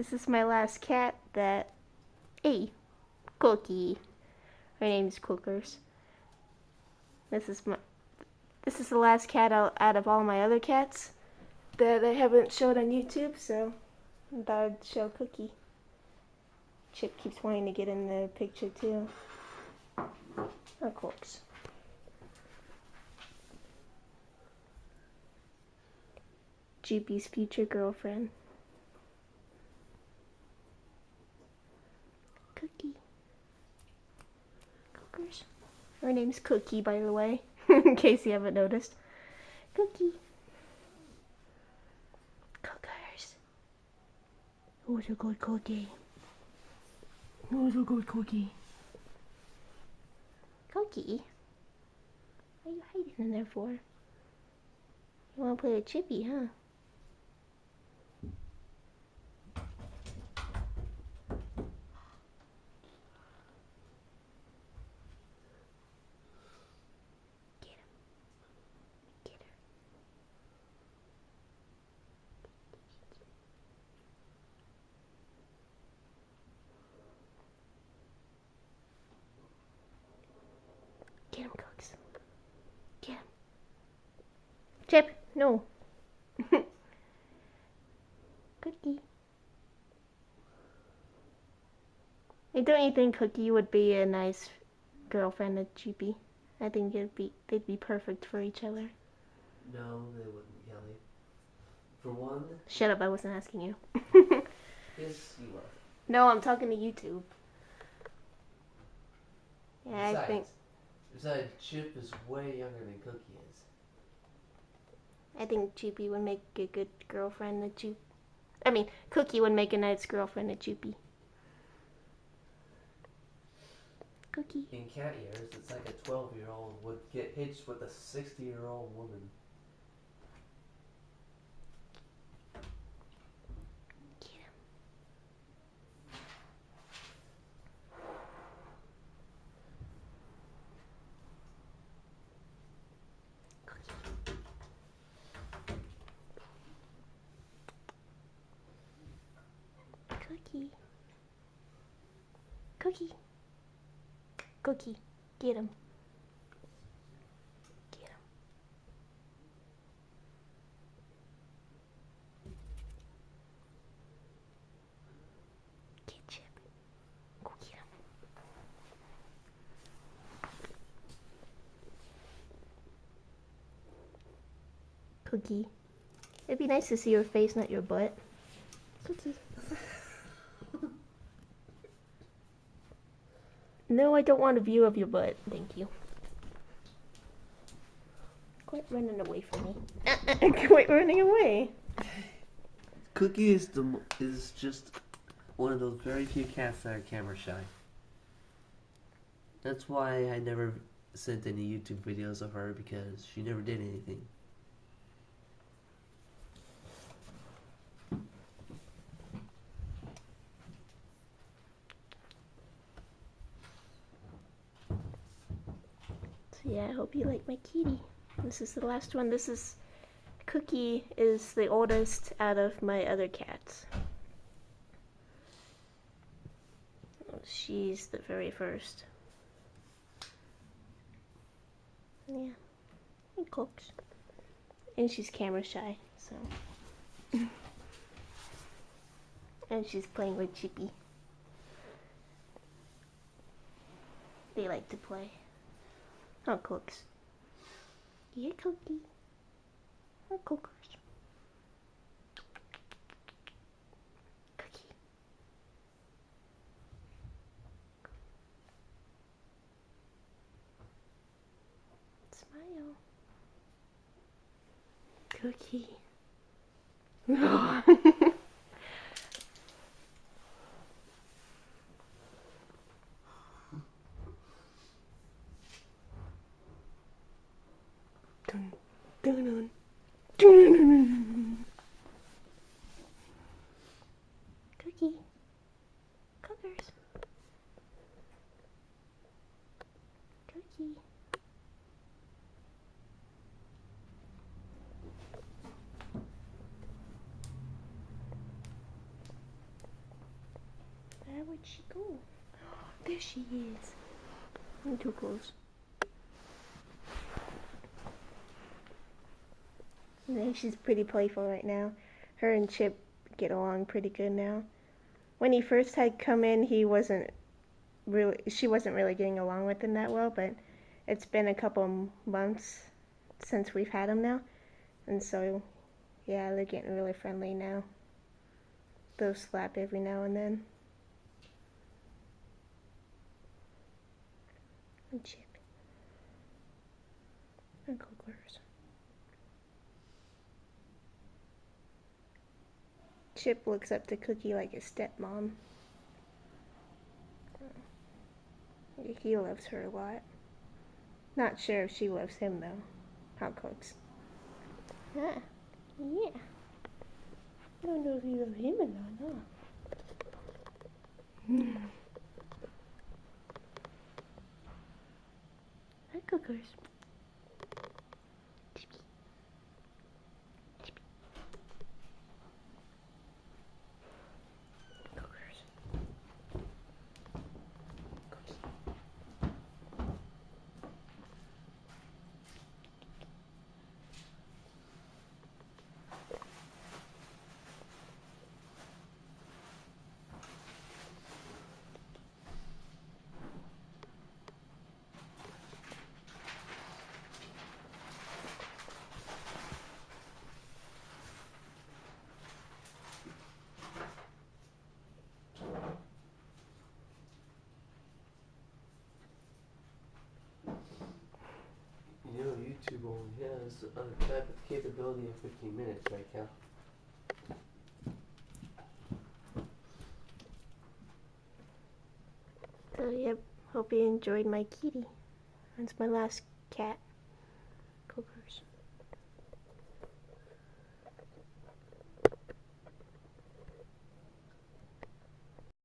This is my last cat that... Hey, Cookie. Her name's Cookers. This is the last cat out of all my other cats that I haven't showed on YouTube, so I thought I'd show Cookie. Chip keeps wanting to get in the picture too. Of course. Jupe's future girlfriend. Cookie. Cookers. Her name's Cookie, by the way, in case you haven't noticed. Cookie. Cookers. Who's a good cookie? Who's a good cookie? Cookie? What are you hiding in there for? You wanna play with Chippy, huh? Get him, Cooks. Get him. Chip, no. Cookie. Hey, don't you think Cookie would be a nice girlfriend to Chippy? I think they'd be perfect for each other. No, they wouldn't, Kelly. For one... Shut up, I wasn't asking you. Yes, you are. No, I'm talking to YouTube. Yeah, Besides, Chip is way younger than Cookie is. I think Chippy would make a good girlfriend to Cookie would make a nice girlfriend to Chippy. Cookie. In cat years, it's like a 12-year-old would get hitched with a 60-year-old woman. Get him. Cookie. Cookie. Cookie. Get him. Get him. Get Chip. Go get him. Cookie. It'd be nice to see your face, not your butt. Cookie. No, I don't want a view of your butt. Thank you. Quit running away from me. Quit running away. Cookie is just one of those very few cats that are camera shy. That's why I never sent any YouTube videos of her, because she never did anything. Yeah, I hope you like my kitty. This is the last one. Cookie is the oldest out of my other cats. She's the very first. Yeah, and cooks. And she's camera shy, so. And she's playing with Chippy. They like to play. Oh, Cooks. Yeah, Cookie. Oh, Cookers. Cookie. Smile. Cookie. Dun, dun, dun. Dun. Cookie. Cookers. Cookie. Where'd she go? There she is. I'm too close. Yeah, she's pretty playful right now. Her and Chip get along pretty good now. When he first had come in, she wasn't really getting along with him that well, but it's been a couple months since we've had him now, and so yeah, they're getting really friendly now. They'll slap every now and then. And Chip. And Cooklers. Chip looks up to Cookie like his stepmom. He loves her a lot. Not sure if she loves him though. How Cooks. Huh. Yeah. I don't know if you love him or not, huh? Hi, Cookers. You know, YouTube only has a capability of 15 minutes, right, Cal? So, yep. Hope you enjoyed my kitty. That's my last cat.